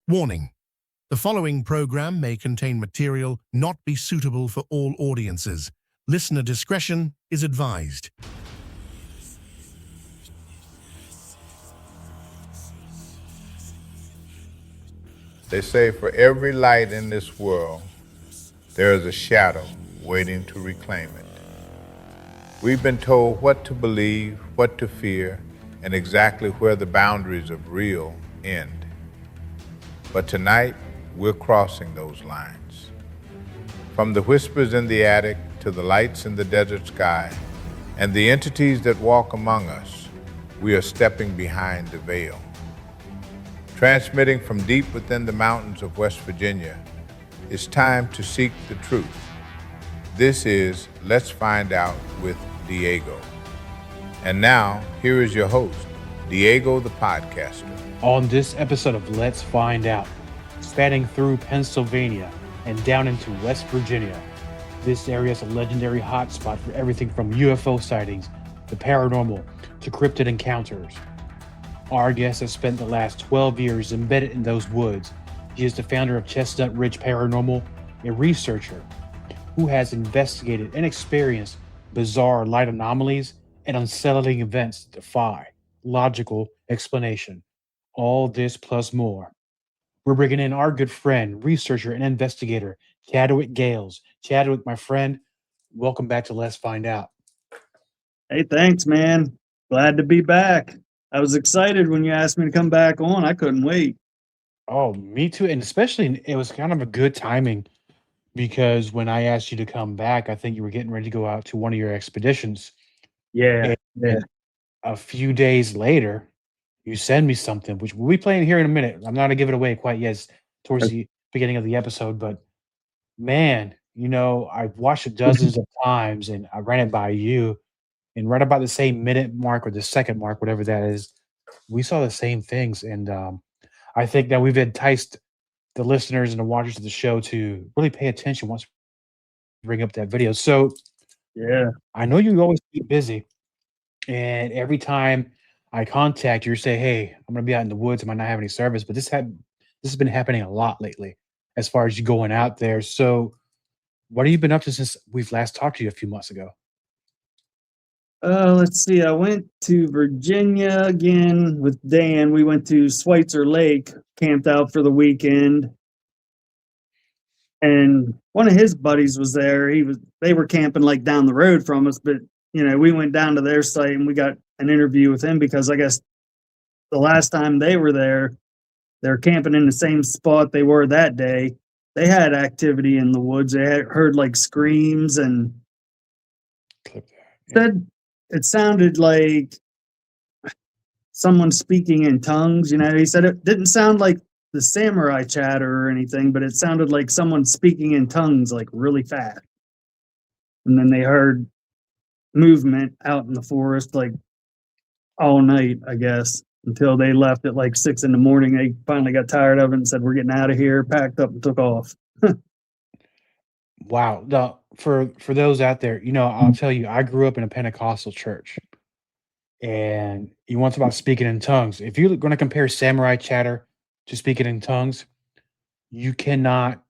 Warning: the following program may contain material not be suitable for all audiences. Listener discretion is advised. They say for every light in this world, there is a shadow waiting to reclaim it. We've been told what to believe, what to fear, and exactly where the boundaries of real end. But tonight, we're crossing those lines. From the whispers in the attic to the lights in the desert sky and the entities that walk among us, we are stepping behind the veil. Transmitting from deep within the mountains of West Virginia, it's time to seek the truth. This is Let's Find Out with Diego. And now, here is your host, Diego the Podcaster. On this episode of Let's Find Out, spanning through Pennsylvania and down into West Virginia, this area is a legendary hotspot for everything from UFO sightings, the paranormal, to cryptid encounters. Our guest has spent the last 12 years embedded in those woods. He is the founder of Chestnut Ridge Paranormal, a researcher who has investigated and experienced bizarre light anomalies and unsettling events that defy logical explanation. All this plus more. We're bringing in our good friend, researcher, and investigator, Chadwick Gales. Chadwick, my friend, welcome back to Let's Find Out. Hey, thanks, man. Glad to be back. I was excited when you asked me to come back on. I couldn't wait. Oh, me too. And especially, it was kind of a good timing because when I asked you to come back, I think you were getting ready to go out to one of your expeditions. Yeah. And a few days later, you send me something, which we'll be playing here in a minute. I'm not going to give it away quite yet. It's towards the beginning of the episode, but man, I've watched it dozens of times and I ran it by you. And right about the same minute mark or the second mark, whatever that is, we saw the same things. And I think that we've enticed the listeners and the watchers of the show to really pay attention once we bring up that video. So, yeah, I know you always keep busy. And every time I contact you, you say, hey, I'm going to be out in the woods. I might not have any service. But this has been happening a lot lately as far as you going out there. So, what have you been up to since we've last talked to you a few months ago? Let's see. I went to Virginia again with Dan. We went to Schweitzer Lake, camped out for the weekend. And one of his buddies was there. They were camping like down the road from us, but we went down to their site and we got an interview with him because I guess the last time they were there, they're camping in the same spot they were that day. They had activity in the woods. They had heard like screams and said it sounded like someone speaking in tongues. He said it didn't sound like the samurai chatter or anything, but it sounded like someone speaking in tongues like really fast. And then they heard movement out in the forest like all night, I guess, until they left at like 6 a.m. They finally got tired of it and said, we're getting out of here, packed up and took off. Wow. Now, for those out there, I'll tell you, I grew up in a Pentecostal church. And you want to talk about speaking in tongues. If you're going to compare samurai chatter to speaking in tongues, you cannot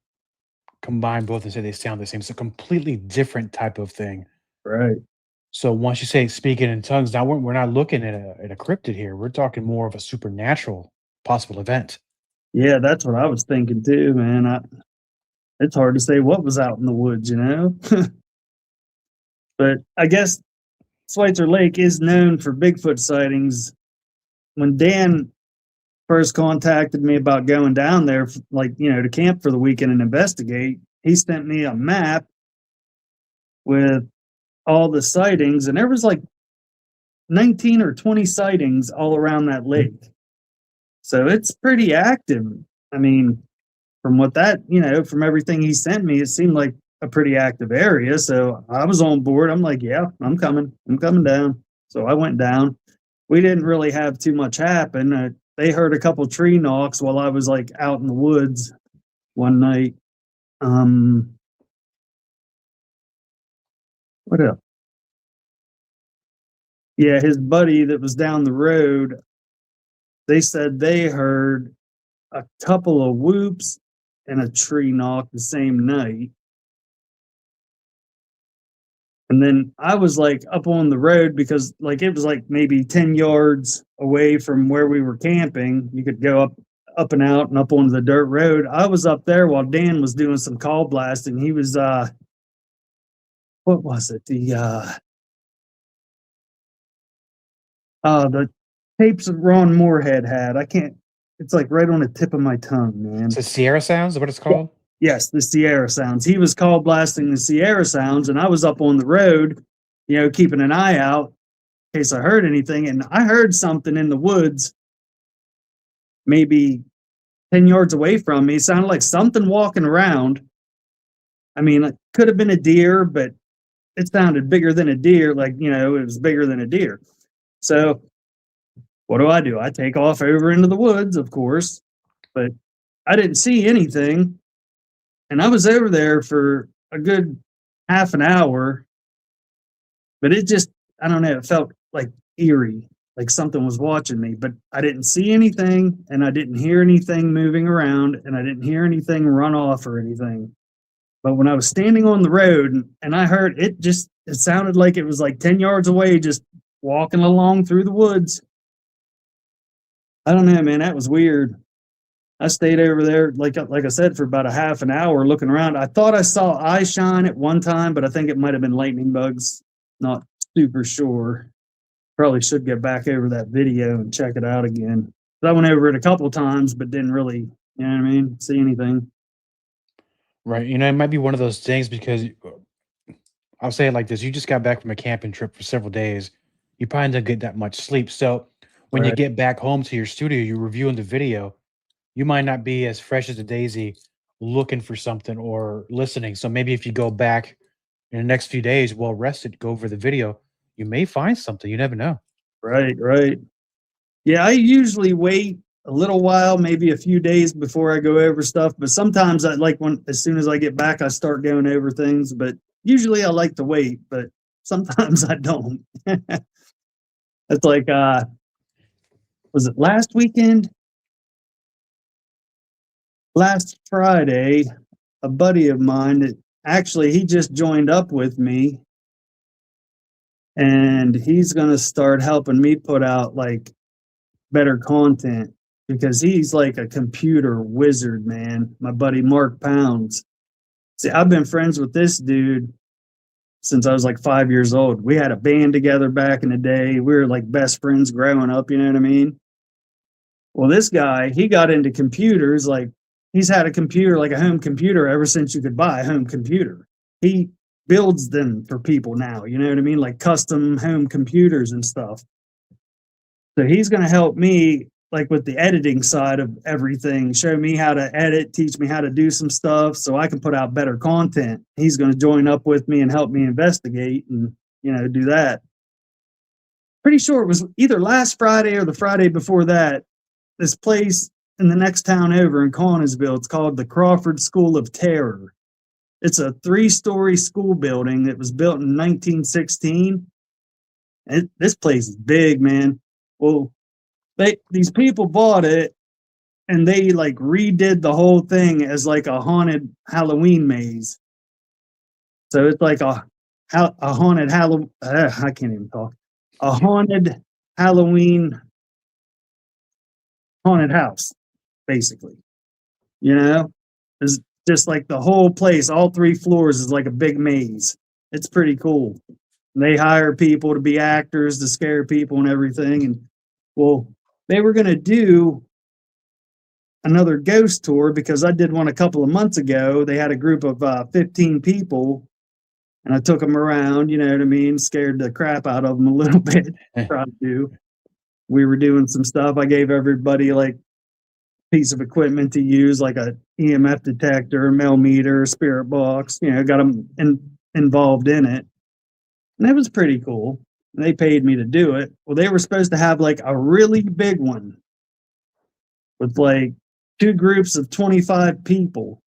combine both and say they sound the same. It's a completely different type of thing. Right. So once you say speaking in tongues, now we're not looking at a cryptid here. We're talking more of a supernatural possible event. Yeah, that's what I was thinking too, man. It's hard to say what was out in the woods, But I guess Schweitzer Lake is known for Bigfoot sightings. When Dan first contacted me about going down there, to camp for the weekend and investigate, he sent me a map with all the sightings, and there was like 19 or 20 sightings all around that lake. So it's pretty active. I mean, from from everything he sent me, it seemed like a pretty active area. So I was on board. I'm like, yeah, I'm coming down. So I went down. We didn't really have too much happen. They heard a couple tree knocks while I was like out in the woods one night. What else? Yeah, his buddy that was down the road, they said they heard a couple of whoops and a tree knock the same night. And then I was like up on the road because like it was like maybe 10 yards away from where we were camping. You could go up and out and up onto the dirt road. I was up there while Dan was doing some call blasting. He was what was it? The tapes that Ron Moorhead had. I can't, it's like right on the tip of my tongue, man. It's the Sierra Sounds, is what it's called? Yes, the Sierra Sounds. He was call blasting the Sierra Sounds, and I was up on the road, keeping an eye out in case I heard anything. And I heard something in the woods, maybe 10 yards away from me. It sounded like something walking around. I mean, it could have been a deer, but it sounded bigger than a deer. Like, it was bigger than a deer. So what do? I take off over into the woods, of course, but I didn't see anything. And I was over there for a good half an hour, but it just, I don't know, it felt like eerie, like something was watching me, but I didn't see anything and I didn't hear anything moving around and I didn't hear anything run off or anything. But when I was standing on the road and I heard it sounded like it was like 10 yards away, just walking along through the woods. I don't know, man, that was weird. I stayed over there, like I said, for about a half an hour looking around. I thought I saw eye shine at one time, but I think it might have been lightning bugs. Not super sure. Probably should get back over that video and check it out again. I went over it a couple times, but didn't really, see anything. Right. It might be one of those things because I'll say it like this. You just got back from a camping trip for several days. You probably didn't get that much sleep. So when you get back home to your studio, you're reviewing the video, you might not be as fresh as a daisy looking for something or listening. So maybe if you go back in the next few days, well rested, go over the video, you may find something. You never know. Right. Yeah, I usually wait a little while, maybe a few days before I go over stuff. But sometimes I like as soon as I get back, I start going over things. But usually I like to wait, but sometimes I don't. It's like, was it last weekend? Last Friday, a buddy of mine, he just joined up with me and he's going to start helping me put out like better content because he's like a computer wizard, man. My buddy, Mark Pounds. See, I've been friends with this dude since I was like 5 years old. We had a band together back in the day. We were like best friends growing up. You know what I mean? Well, this guy, he got into computers, like, he's had a computer, like a home computer, ever since you could buy a home computer. He builds them for people now, you know what I mean? Like custom home computers and stuff. So he's going to help me like with the editing side of everything, show me how to edit, teach me how to do some stuff so I can put out better content. He's going to join up with me and help me investigate and, do that. Pretty sure it was either last Friday or the Friday before that. This place in the next town over in Connellsville, it's called the Crawford School of Terror. It's a 3-story school building that was built in 1916. This place is big, man. Well, these people bought it and they like redid the whole thing as like a haunted Halloween maze. So it's like a haunted Halloween. I can't even talk. A haunted Halloween haunted house, basically. It's just like the whole place, all 3 floors is like a big maze. It's pretty cool. They hire people to be actors to scare people and everything. And well, they were going to do another ghost tour because I did one a couple of months ago. They had a group of 15 people and I took them around, you know what I mean? Scared the crap out of them a little bit. Tried to. We were doing some stuff. I gave everybody like a piece of equipment to use, like a EMF detector, meter, spirit box, got them involved in it. And that was pretty cool. And they paid me to do it. Well, they were supposed to have like a really big one with like 2 groups of 25 people.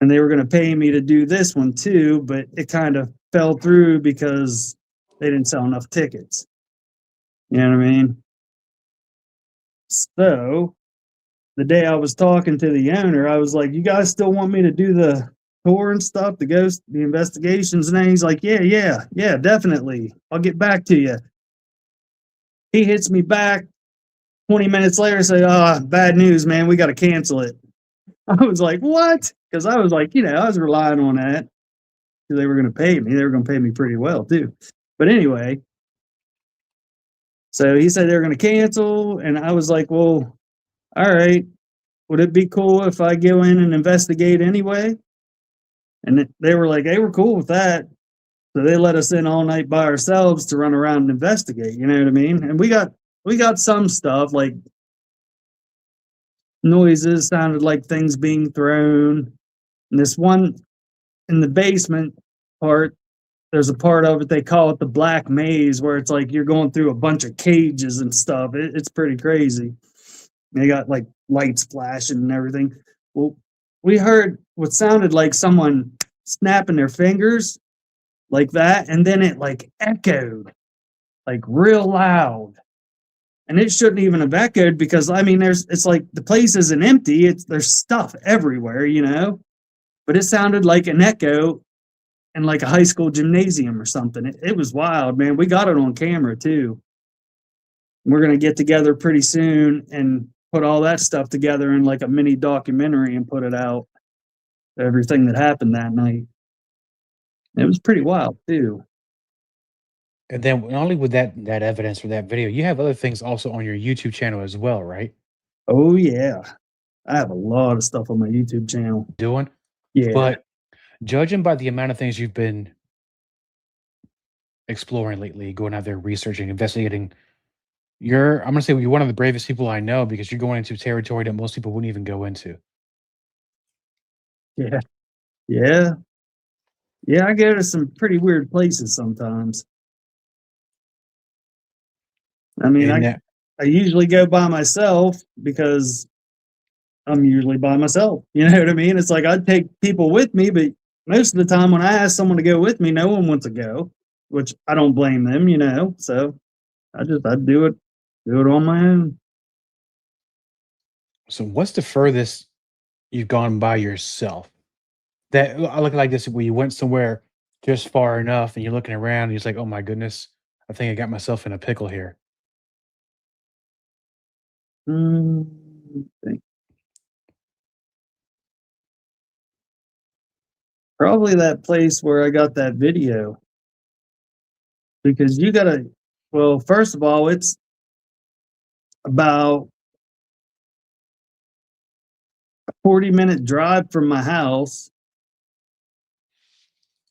And they were going to pay me to do this one too, but it kind of fell through because they didn't sell enough tickets. You know what I mean? So the day I was talking to the owner, I was like, "You guys still want me to do the tour and stuff, the investigations?" And then he's like, "Yeah, definitely. I'll get back to you." He hits me back 20 minutes later, say, "Oh, bad news, man. We got to cancel it." I was like, "What?" Because I was like, I was relying on that because they were going to pay me. They were going to pay me pretty well too. But anyway, so he said they were going to cancel, and I was like, "Well, all right. Would it be cool if I go in and investigate anyway?" And they were cool with that. So they let us in all night by ourselves to run around and investigate. You know what I mean? And we got some stuff like noises, sounded like things being thrown. And this one in the basement part, there's a part of it they call it the black maze, where it's like you're going through a bunch of cages and stuff. It's pretty crazy. They got like lights flashing and everything. Well, we heard what sounded like someone snapping their fingers like that, and then it like echoed like real loud. And it shouldn't even have echoed because I mean it's like the place isn't empty, there's stuff everywhere, but it sounded like an echo in like a high school gymnasium or something. It was wild, man. We got it on camera too. We're going to get together pretty soon and put all that stuff together in like a mini documentary and put it out, everything that happened that night. It was pretty wild too. And then not only with that evidence or that video, you have other things also on your YouTube channel as well, right? Oh yeah, I have a lot of stuff on my YouTube channel. Doing, Yeah. but judging by the amount of things you've been exploring lately, going out there researching, investigating, I'm gonna say you're one of the bravest people I know because you're going into territory that most people wouldn't even go into. Yeah. Yeah. Yeah, I go to some pretty weird places sometimes. I mean, And I usually go by myself because I'm usually by myself. You know what I mean? It's like I'd take people with me, but most of the time when I ask someone to go with me, no one wants to go, which I don't blame them. So I do it on my own. so what's the furthest you've gone by yourself? That I look like this where you went somewhere just far enough and you're looking around and you're just like, oh my goodness, I think I got myself in a pickle here. Think. Probably that place where I got that video. Because well, first of all, it's about a 40-minute drive from my house.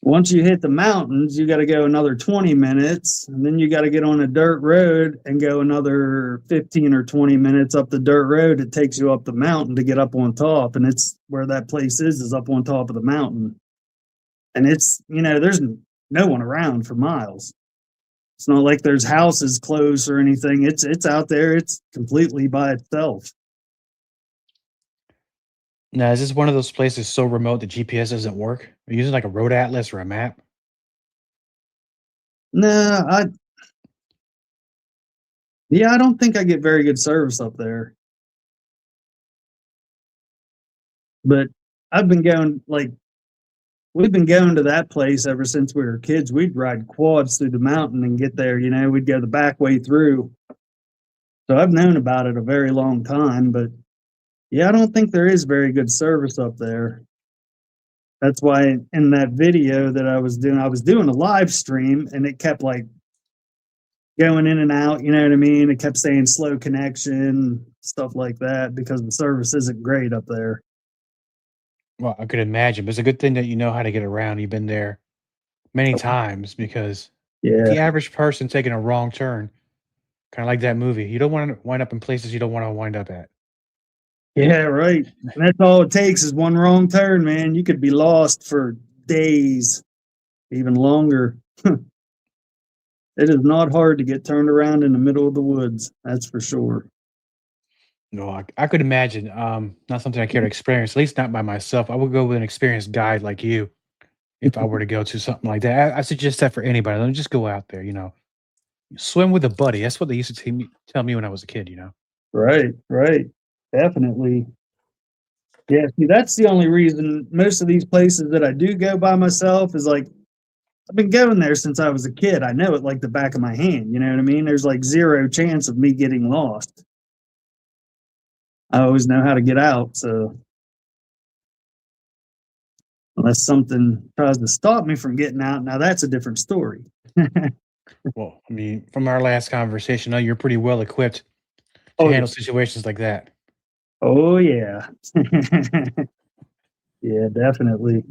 Once you hit the mountains, you got to go another 20 minutes, and then you got to get on a dirt road and go another 15 or 20 minutes up the dirt road. It takes you up the mountain to get up on top, and it's where that place is up on top of the mountain. And it's, there's no one around for miles. It's not like there's houses close or anything. It's out there. It's completely by itself. Now, is this one of those places so remote the GPS doesn't work? Are you using like a road atlas or a map? No, I don't think I get very good service up there. But we've been going to that place ever since we were kids. We'd ride quads through the mountain and get there, we'd go the back way through. So I've known about it a very long time, but yeah, I don't think there is very good service up there. That's why in that video that I was doing a live stream and it kept like going in and out, you know what I mean? It kept saying slow connection, stuff like that, because the service isn't great up there. Well, I could imagine, but it's a good thing that you know how to get around. You've been there many times because the Yeah. average person taking a wrong turn, kind of like that movie, you don't want to wind up in places you don't want to wind up at. Yeah, right. And that's all it takes is one wrong turn, man. You could be lost for days, even longer. It is not hard to get turned around in the middle of the woods. That's for sure. No, I could imagine. Not something I care to experience, at least not by myself. I would go with an experienced guide like you if I were to go to something like that. I suggest that for anybody. Let me just go out there, swim with a buddy. That's what they used to tell me when I was a kid. Right. Definitely. Yeah, see, that's the only reason most of these places that I do go by myself is like I've been going there since I was a kid. I know it like the back of my hand. You know what I mean? There's like zero chance of me getting lost. I always know how to get out. So unless something tries to stop me from getting out, now that's a different story. Well, I mean, from our last conversation, I know you're pretty well equipped to Oh, yeah. handle situations like that. Oh, yeah. Yeah, definitely.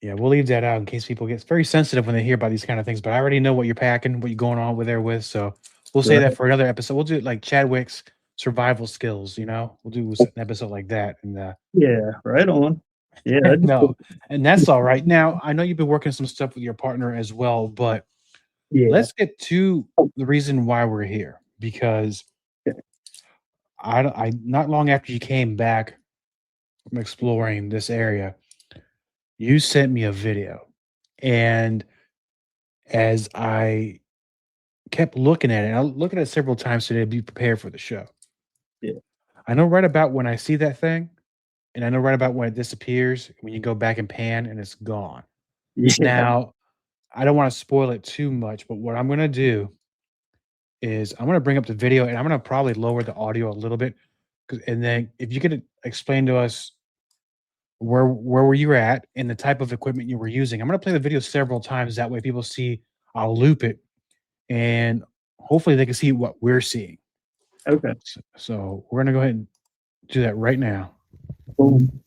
Yeah, we'll leave that out in case people get very sensitive when they hear about these kind of things. But I already know what you're packing, what you're going on with there with. So we'll say that Right. for another episode. We'll do it like Chadwick's survival skills. We'll do an episode like that. And Yeah, right on. Yeah, that'd be cool. no, and that's all right. Now I know you've been working some stuff with your partner as well, but Yeah. let's get to the reason why we're here because I not long after you came back from exploring this area, you sent me a video, and as I kept looking at it, and I looked at it several times today to be prepared for the show. Yeah. I know right about when I see that thing, and I know right about when it disappears, when you go back and pan and it's gone. Yeah. Now, I don't want to spoil it too much, but what I'm going to do is I'm going to bring up the video and I'm going to probably lower the audio a little bit. And then if you could explain to us where were you at and the type of equipment you were using. I'm going to play the video several times. That way people see, I'll loop it and hopefully they can see what we're seeing. Okay. So we're going to go ahead and do that right now. Boom.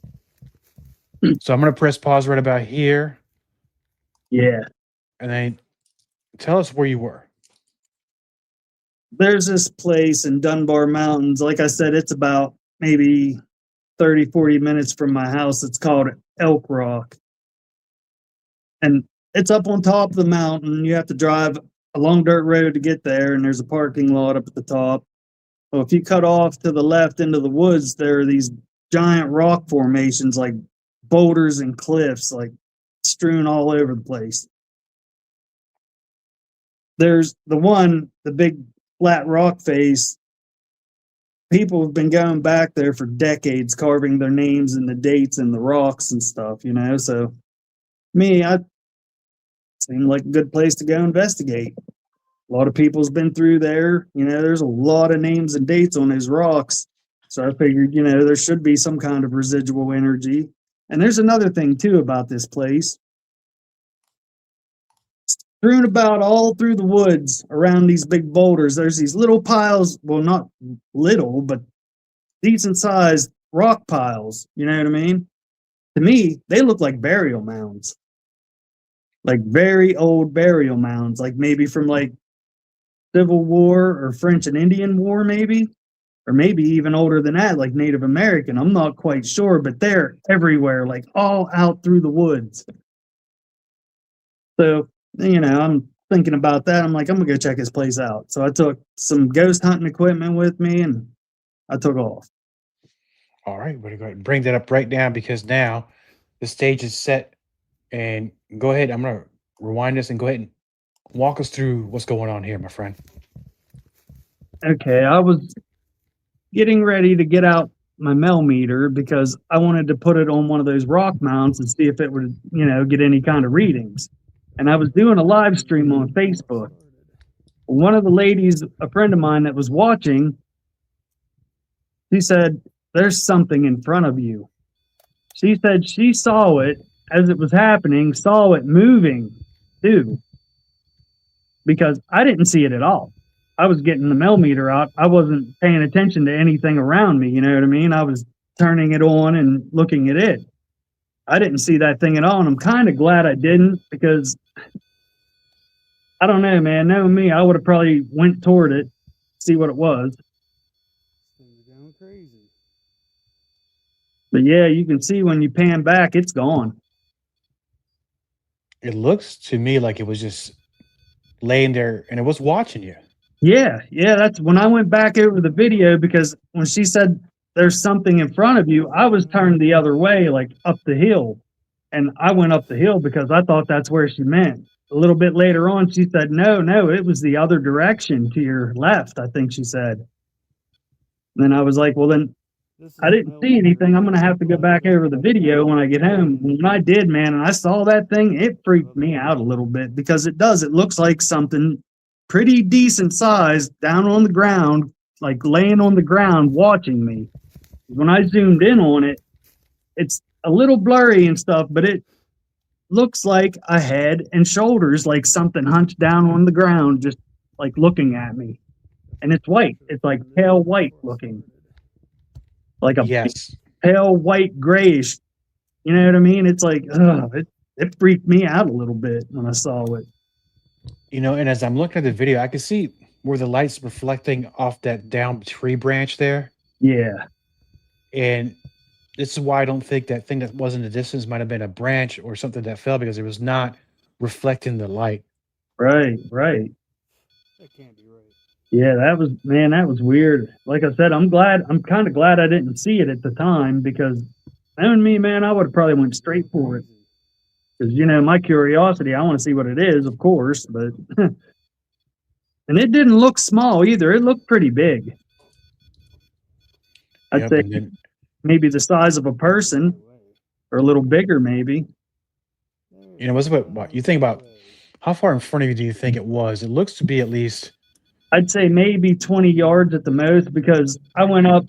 So I'm going to press pause right about here. Yeah. And then tell us where you were. There's this place in Dunbar Mountains. Like I said, it's about maybe 30, 40 minutes from my house. It's called Elk Rock. And it's up on top of the mountain. You have to drive a long dirt road to get there, and there's a parking lot up at the top. Well, if you cut off to the left into the woods, there are these giant rock formations like boulders and cliffs, like strewn all over the place. There's the big flat rock face. People have been going back there for decades, carving their names and the dates and the rocks and stuff, So, I seemed like a good place to go investigate. A lot of people's been through there. There's a lot of names and dates on those rocks. So I figured, there should be some kind of residual energy. And there's another thing, too, about this place. Strewn about all through the woods around these big boulders, there's these little piles, well, not little, but decent sized rock piles. You know what I mean? To me, they look like burial mounds, like very old burial mounds, like maybe from like Civil War or French and Indian War, maybe, or maybe even older than that, like Native American. I'm not quite sure, but they're everywhere, like all out through the woods. So, I'm thinking about that. I'm like, I'm gonna go check his place out. So I took some ghost hunting equipment with me and I took off. All right, we're going to go ahead and bring that up right now because now the stage is set. And go ahead. I'm going to rewind this and go ahead and walk us through what's going on here, my friend. Okay, I was getting ready to get out my meter because I wanted to put it on one of those rock mounts and see if it would, get any kind of readings. And I was doing a live stream on Facebook. One of the ladies, a friend of mine that was watching, she said, "There's something in front of you." She said she saw it as it was happening, saw it moving too. Because I didn't see it at all. I was getting the meter out. I wasn't paying attention to anything around me. You know what I mean? I was turning it on and looking at it. I didn't see that thing at all. And I'm kind of glad I didn't because I don't know, man. Knowing me, I would have probably went toward it, see what it was. Going crazy. But yeah, you can see when you pan back, it's gone. It looks to me like it was just laying there and it was watching you. Yeah. That's when I went back over the video because when she said there's something in front of you, I was turned the other way, like up the hill. And I went up the hill because I thought that's where she meant. A little bit later on, she said, no, it was the other direction to your left, I think she said. And then I was like, well, then I didn't see anything. I'm going to have to go back over the video when I get home. And when I did, man, and I saw that thing, it freaked me out a little bit because it does. It looks like something pretty decent size down on the ground, like laying on the ground watching me. When I zoomed in on it, it's a little blurry and stuff, but it looks like a head and shoulders, like something hunched down on the ground, just like looking at me. And it's white. It's like pale white looking. Like a Yes. pale white grayish. You know what I mean? It's like, it freaked me out a little bit when I saw it. You know, and as I'm looking at the video, I can see where the light's reflecting off that down tree branch there. Yeah. And this is why I don't think that thing that was in the distance might have been a branch or something that fell, because it was not reflecting the light. Right. That can't be right. Yeah, that was weird. Like I said, I'm kind of glad I didn't see it at the time, because knowing me, man, I would have probably went straight for it. Because, my curiosity, I want to see what it is, of course, but and it didn't look small either. It looked pretty big. I'd Yep, say and then, maybe the size of a person, or a little bigger, maybe. you know, what's about what you think about how far in front of you do you think it was? It looks to be at least I'd say maybe 20 yards at the most, because I went up.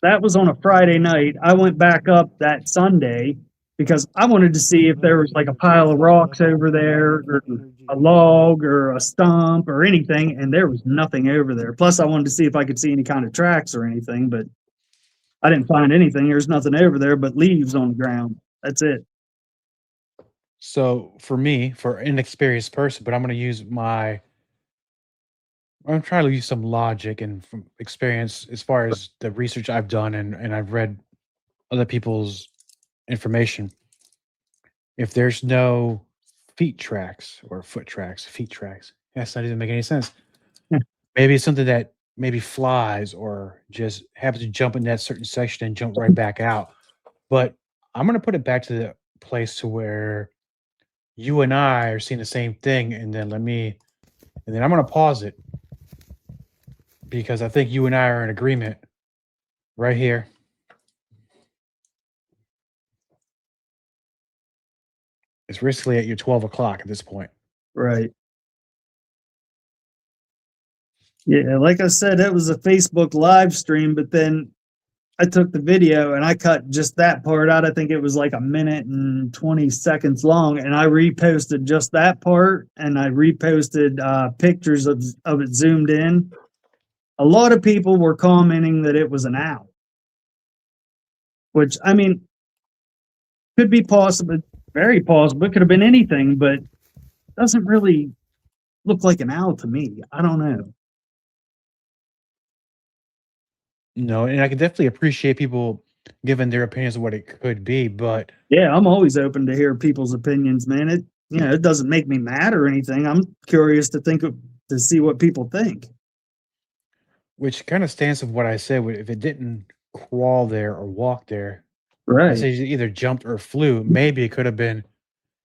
That was on a Friday night. I went back up that Sunday because I wanted to see if there was like a pile of rocks over there, or a log, or a stump, or anything, and there was nothing over there. Plus, I wanted to see if I could see any kind of tracks or anything, but I didn't find anything. There's nothing over there but leaves on the ground. That's it. so for me, for an inexperienced person, but I'm trying to use some logic and from experience as far as the research I've done and I've read other people's information. If there's no feet tracks or foot tracks, feet tracks, that's not even make any sense. Maybe it's something that maybe flies or just happens to jump in that certain section and jump right back out. But I'm going to put it back to the place to where you and I are seeing the same thing. And then I'm going to pause it, because I think you and I are in agreement right here. It's basically at your 12 o'clock at this point. Right. Yeah, like I said, it was a Facebook live stream, but then I took the video and I cut just that part out. I think it was like a minute and 20 seconds long, and I reposted just that part, and I reposted pictures of it zoomed in. A lot of people were commenting that it was an owl, which, I mean, could be possible, very possible. It could have been anything, but doesn't really look like an owl to me. I don't know. No, and I can definitely appreciate people giving their opinions of what it could be, but Yeah, I'm always open to hear people's opinions, man. It doesn't make me mad or anything. I'm curious to see what people think. which kind of stands with what I said. If it didn't crawl there or walk there, I Right. say it either jumped or flew. Maybe it could have been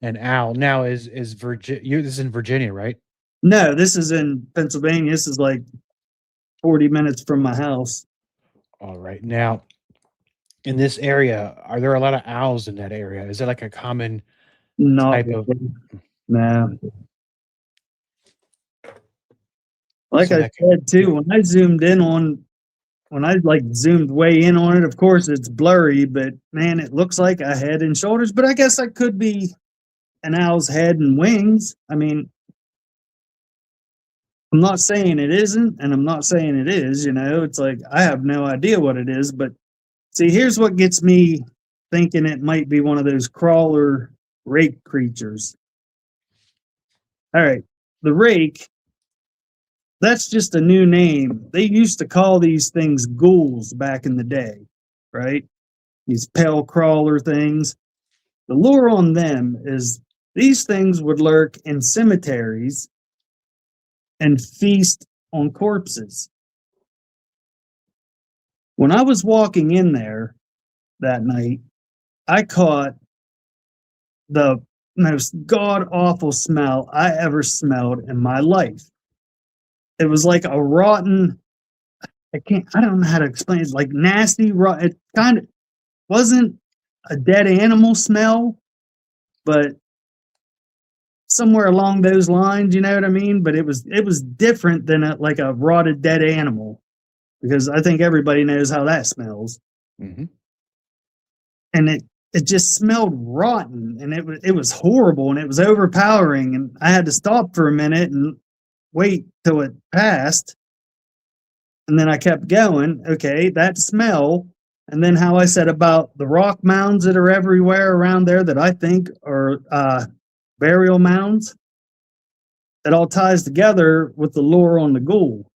an owl. Now, is Virginia? This is in Virginia, right? No, this is in Pennsylvania. This is like 40 minutes from my house. All right. Now, in this area, are there a lot of owls in that area? Is it like a common Not type of? really. No. Like So I that can, said too, when I zoomed way in on it, of course it's blurry, but man, it looks like a head and shoulders. But I guess that could be an owl's head and wings. I mean, I'm not saying it isn't, and I'm not saying it is. It's like I have no idea what it is. But see, here's what gets me thinking it might be one of those crawler rake creatures. All right, the rake. That's just a new name. They used to call these things ghouls back in the day, right? These pale crawler things. The lure on them is these things would lurk in cemeteries and feast on corpses. When I was walking in there that night, I caught the most god-awful smell I ever smelled in my life. It was like a rotten I don't know how to explain it. It's like nasty, raw. It kind of wasn't a dead animal smell, but somewhere along those lines, you know what I mean? But it was different than like a rotted dead animal, because I think everybody knows how that smells. Mm-hmm. And it just smelled rotten, and it was horrible, and it was overpowering, and I had to stop for a minute and wait till it passed. And then I kept going. Okay, that smell. And then how I said about the rock mounds that are everywhere around there that I think are burial mounds. It all ties together with the lore on the ghoul,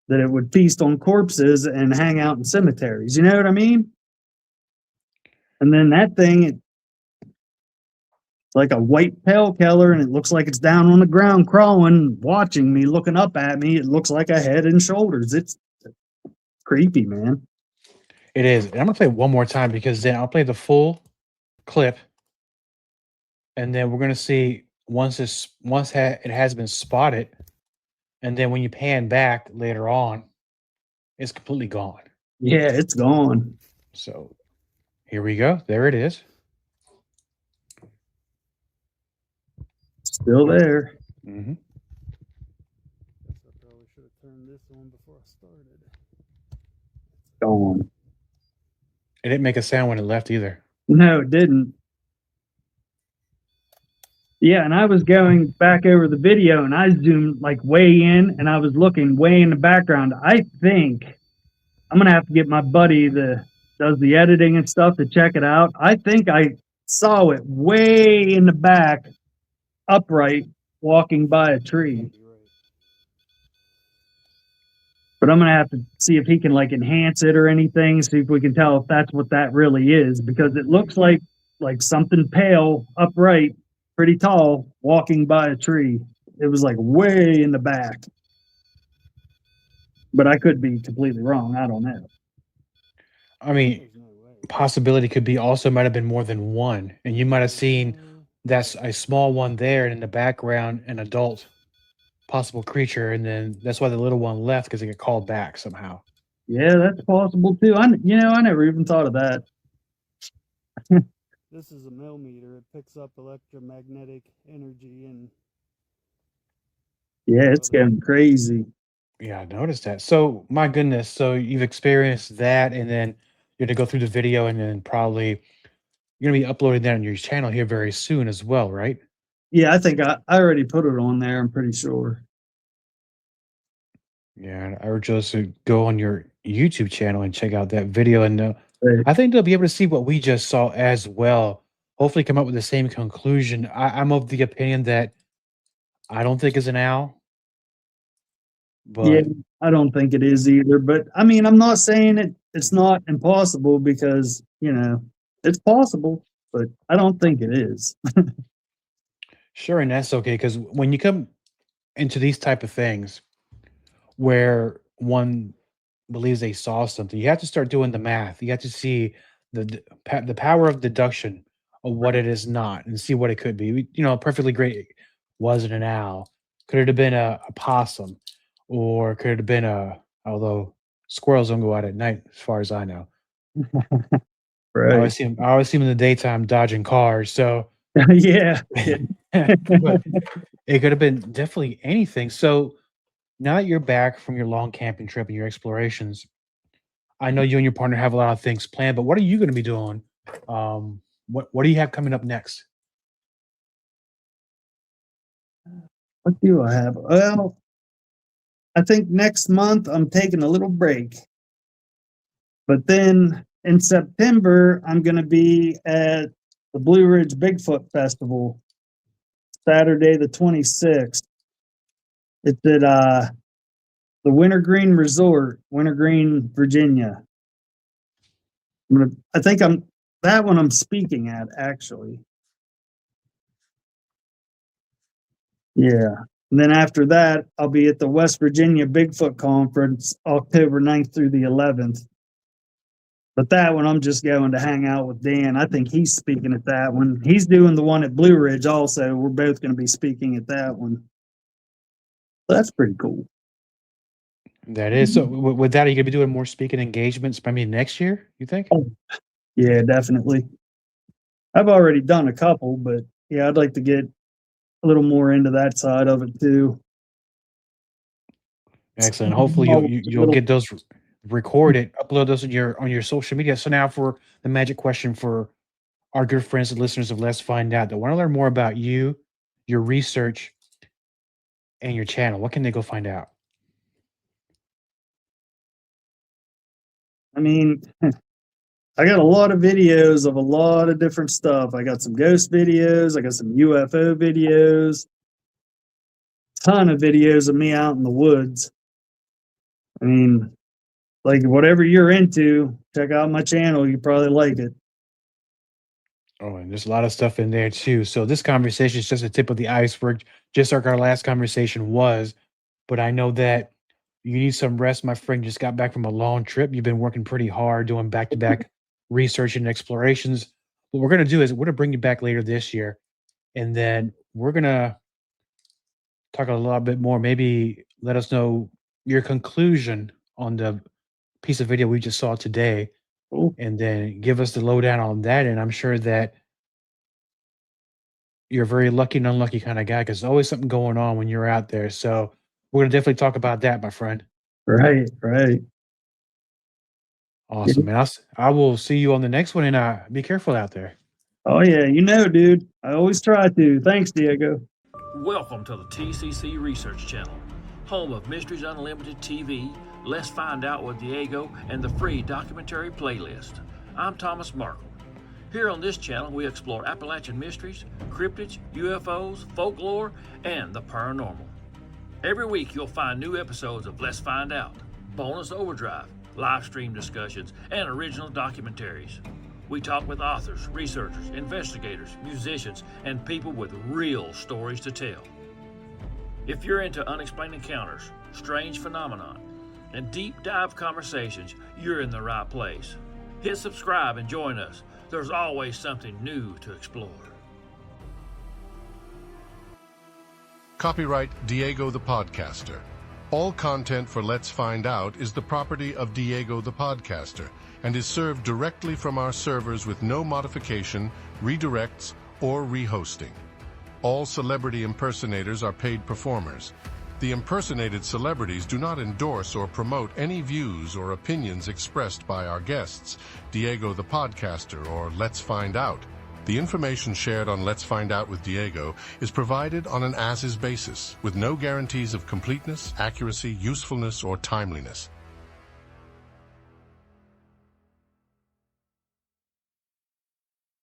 that it would feast on corpses and hang out in cemeteries. You know what I mean? And then that thing, it's like a white pale color, and it looks like it's down on the ground crawling, watching me, looking up at me. It looks like a head and shoulders. It's creepy, man. It is. And I'm gonna play it one more time because then I'll play the full clip, and then we're gonna see once it has been spotted, and then when you pan back later on, it's completely gone. Yeah, it's gone. So here we go. There it is. Still there. Mm-hmm. Guess I probably should have turned this on before I started. Gone. It didn't make a sound when it left either. No, it didn't. Yeah, and I was going back over the video, and I zoomed like way in, and I was looking way in the background. I think I'm gonna have to get my buddy that does the editing and stuff to check it out. I think I saw it way in the back, upright, walking by a tree. Can't be right. But I'm gonna have to see if he can like enhance it or anything, see if we can tell if that's what that really is, because it looks like something pale, upright, pretty tall, walking by a tree. It was like way in the back. But I could be completely wrong. I don't know. I mean, There's no way. possibility could be also might have been more than one, and you might have seen that's a small one there, and in the background, an adult possible creature, and then that's why the little one left because it got called back somehow. Yeah, that's possible too. I never even thought of that. This is a millimeter. It picks up electromagnetic energy and Yeah, it's getting crazy. Yeah, I noticed that. So, my goodness, so you've experienced that, and then you're gonna go through the video, and then probably you're gonna be uploading that on your channel here very soon as well, right? Yeah, I think I already put it on there. I'm pretty sure. Yeah, and I urge those to go on your YouTube channel and check out that video, and Right. I think they'll be able to see what we just saw as well. Hopefully, come up with the same conclusion. I'm of the opinion that I don't think it's an owl, Yeah, but I don't think it is either. But I mean, I'm not saying it's not impossible, because it's possible, but I don't think it is. sure, and that's okay because when you come into these type of things where one believes they saw something, you have to start doing the math. You have to see the power of deduction of what it is not, and see what it could be. Perfectly great. Was it an owl? Could it have been a possum, or could it have been although squirrels don't go out at night, as far as I know. I Right. always see them. I always see them in the daytime dodging cars. So, Yeah. but it could have been definitely anything. So now that you're back from your long camping trip and your explorations, I know you and your partner have a lot of things planned, but what are you going to be doing? What do you have coming up next? What do I have? Well, I think next month I'm taking a little break. But then in September, I'm going to be at the Blue Ridge Bigfoot Festival, Saturday the 26th. It's at the Wintergreen Resort, Wintergreen, Virginia. I think that one I'm speaking at, actually. Yeah. And then after that, I'll be at the West Virginia Bigfoot Conference, October 9th through the 11th. But that one, I'm just going to hang out with Dan. I think he's speaking at that one. He's doing the one at Blue Ridge also. We're both going to be speaking at that one. So that's pretty cool. That is so. With that, are you gonna be doing more speaking engagements? Maybe next year, you think? Oh, yeah, definitely. I've already done a couple, but yeah, I'd like to get a little more into that side of it too. Excellent. Hopefully, you'll Little, get those recorded, upload those on your social media. So now for the magic question for our good friends and listeners of Let's Find Out that want to learn more about you, your research, and your channel. What can they go find out? I mean, I got a lot of videos of a lot of different stuff. I got some ghost videos, I got some UFO videos, ton of videos of me out in the woods. I mean, like whatever you're into, check out my channel. You probably like it. Oh, and there's a lot of stuff in there too. So this conversation is just a tip of the iceberg, just like our last conversation was. But I know that you need some rest, my friend. Just got back from a long trip. You've been working pretty hard, doing back-to-back research and explorations. What we're gonna do is we're gonna bring you back later this year, and then we're gonna talk a little bit more. Maybe let us know your conclusion on the piece of video we just saw today, Cool. and then give us the lowdown on that. And I'm sure that you're a very lucky and unlucky kind of guy because there's always something going on when you're out there. So we're gonna definitely talk about that, my friend. Right, right. Awesome, man. I will see you on the next one, and be careful out there. Oh yeah, dude. I always try to. Thanks, Diego. Welcome to the TCC Research Channel, home of Mysteries Unlimited TV, Let's Find Out with Diego, and the free documentary playlist. I'm Thomas Markle. Here on this channel, we explore Appalachian mysteries, cryptids, UFOs, folklore, and the paranormal. Every week, you'll find new episodes of Let's Find Out, bonus overdrive, live stream discussions, and original documentaries. We talk with authors, researchers, investigators, musicians, and people with real stories to tell. If you're into unexplained encounters, strange phenomenon, and deep dive conversations, you're in the right place. Hit subscribe and join us. There's always something new to explore. Copyright Diego the Podcaster. All content for Let's Find Out is the property of Diego the Podcaster and is served directly from our servers with no modification, redirects, or rehosting. All celebrity impersonators are paid performers. The impersonated celebrities do not endorse or promote any views or opinions expressed by our guests, Diego the Podcaster, or Let's Find Out. The information shared on Let's Find Out with Diego is provided on an as-is basis, with no guarantees of completeness, accuracy, usefulness, or timeliness.